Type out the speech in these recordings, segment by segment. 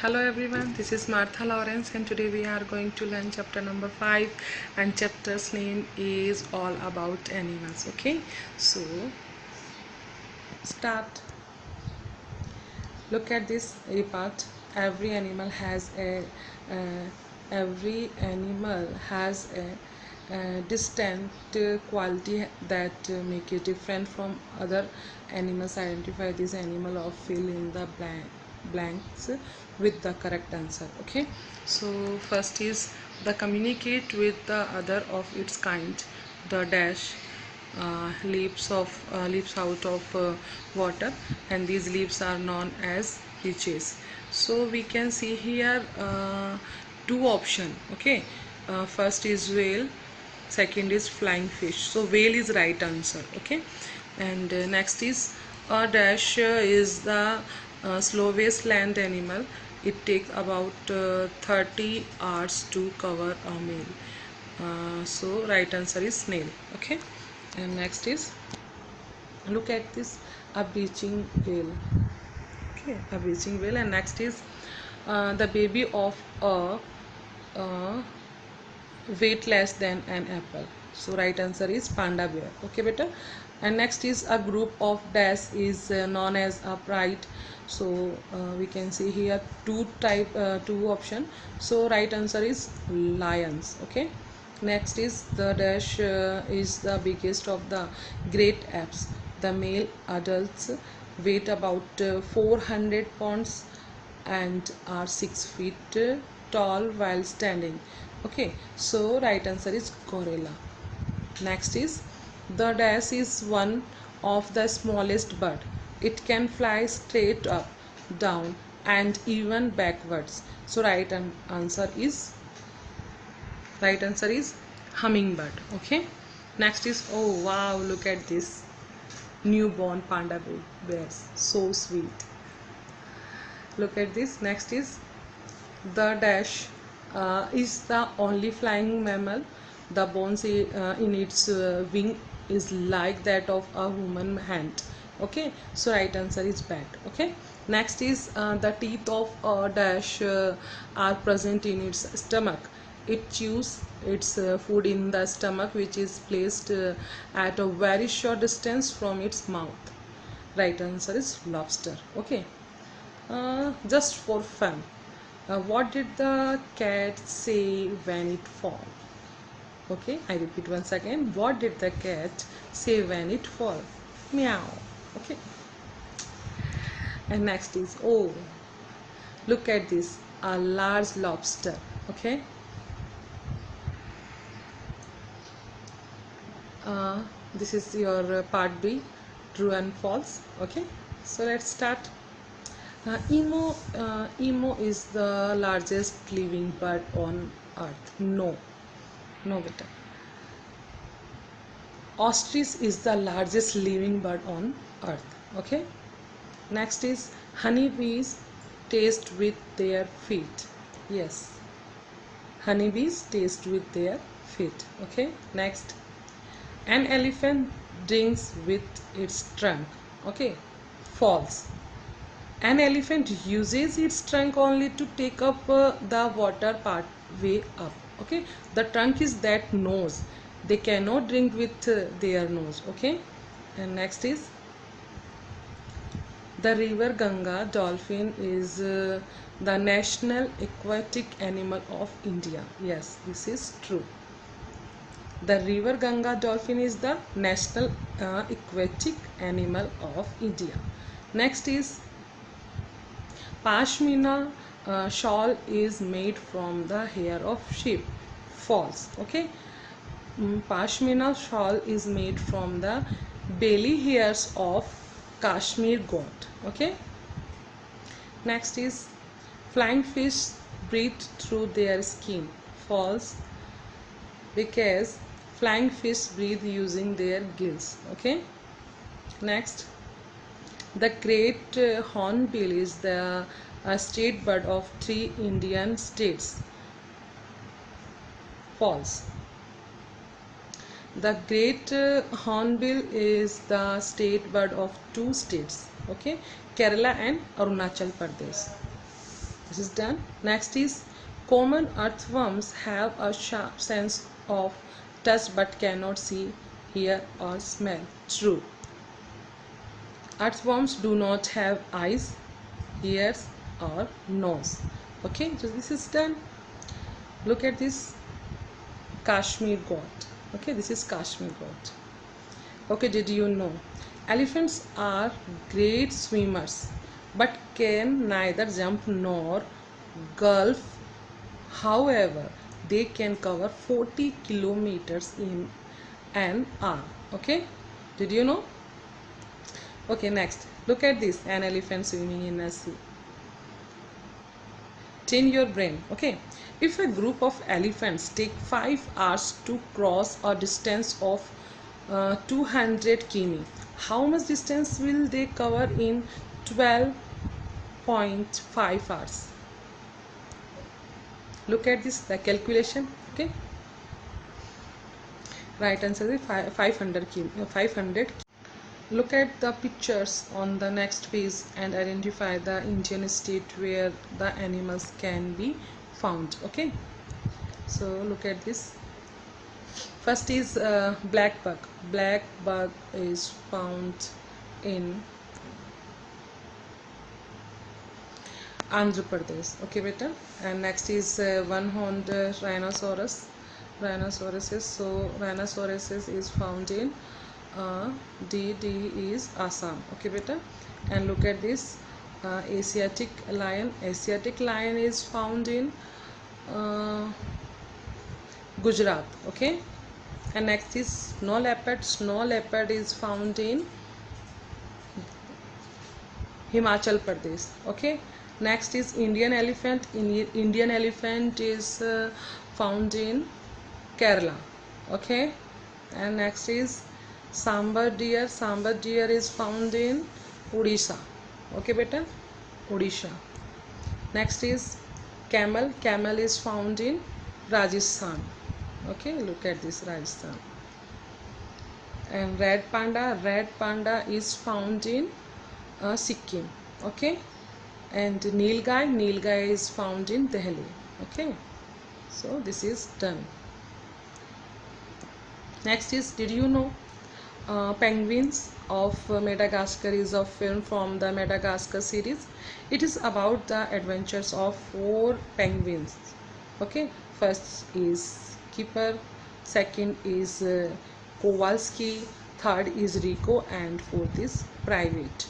Hello everyone, this is Martha Lawrence and today we are going to learn chapter number 5 and chapter's name is all about animals. Okay, so start. Look at this part. Every animal has a distinct quality that make it different from other animals. Identify this animal or fill in the blanks with the correct answer. Okay, so first is the communicate with the other of its kind. The dash leaps out of water, and these leaves are known as leeches. So we can see here two option. Okay, first is whale, second is flying fish. So whale is right answer. Okay, and next is a dash is the slowest land animal. It takes about 30 hours to cover a meal. So right answer is snail. Okay, and next is, look at this, a breaching whale. Okay, a breaching whale. And next is the baby of a uh, weight less than an apple. So right answer is panda bear. Okay beta. And next is a group of dash is known as a pride. So we can see here two option. So right answer is lions. Okay, next is the dash is the biggest of the great apes. The male adults weight about 400 pounds and are 6 feet tall while standing. Okay, so right answer is gorilla. Next is, the dash is one of the smallest bird. It can fly straight up, down, and even backwards. So right answer is hummingbird. Okay, next is, oh wow, look at this newborn panda bears, so sweet. Look at this. Next is, the dash is the only flying mammal. The bones in its wing is like that of a human hand. Okay, so right answer is bat. Okay, next is the teeth of a dash are present in its stomach. It chews its food in the stomach, which is placed at a very short distance from its mouth. Right answer is lobster. Okay, just for fun, what did the cat say when it fall? Okay, I repeat once again. What did the cat say when it fall? Meow. Okay. And next is, oh, look at this, a large lobster. Okay. This is your part B, true and false. Okay. So let's start. Emo is the largest living bird on earth. No, no beta. Ostrich is the largest living bird on earth. Okay. Next is, honeybees taste with their feet. Yes, honeybees taste with their feet. Okay. Next, an elephant drinks with its trunk. Okay. False. An elephant uses its trunk only to take up the water part way up. Okay, the trunk is that nose. They cannot drink with their nose. Okay, and next is, the river Ganga dolphin is the national aquatic animal of India. Yes, this is true. The river Ganga dolphin is the national aquatic animal of India. Next is, Pashmina shawl is made from the hair of sheep. False. Okay. Pashmina shawl is made from the belly hairs of Kashmir goat. Okay. Next is, flying fish breathe through their skin. False, because flying fish breathe using their gills. Okay. Next, the great hornbill is the state bird of 3 Indian states. False. The great hornbill is the state bird of 2 states. Okay, Kerala and Arunachal Pradesh. This this is done. Next is common earthworms have a sharp sense of touch but cannot see, hear or smell. True. Earthworms do not have eyes, ears or nose. Okay, so this is done. Look at this Kashmir goat. Okay, this is Kashmir goat. Okay, did you know elephants are great swimmers but can neither jump nor gulp? However, they can cover 40 kilometers in an hour. Okay, did you know? Okay, next look at this, an elephant swimming in a sea. Train your brain. Okay, if a group of elephants take 5 hours to cross a distance of 200 km, how much distance will they cover in 12.5 hours? Look at this, the calculation. Okay, right answer is 500. Look at the pictures on the next page and identify the Indian state where the animals can be found. Okay, so look at this. First is black bug. Black bug is found in Andhra Pradesh. Okay, beta. And next is one-horned rhinoceros. Rhinoceros is found in D is Assam. Okay, beta. And look at this Asiatic lion. Asiatic lion is found in Gujarat. Okay. And next is snow leopard. Snow leopard is found in Himachal Pradesh. Okay. Next is Indian elephant. Indian elephant is found in Kerala. Okay. And next is sambar deer. Sambar deer is found in Odisha. Okay, beta. Odisha. Next is camel. Camel is found in Rajasthan. Okay, look at this, Rajasthan. And red panda. Red panda is found in Sikkim. Okay. And Nilgai is found in Delhi. Okay, so this is done. Next is, did you know Penguins of Madagascar is a film from the Madagascar series. It is about the adventures of 4 penguins. Okay, first is Keeper, second is Kowalski, third is Rico, and fourth is Private.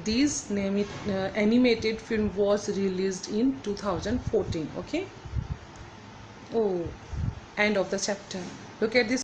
This animated film was released in 2014. Okay. Oh, end of the chapter. Look at this.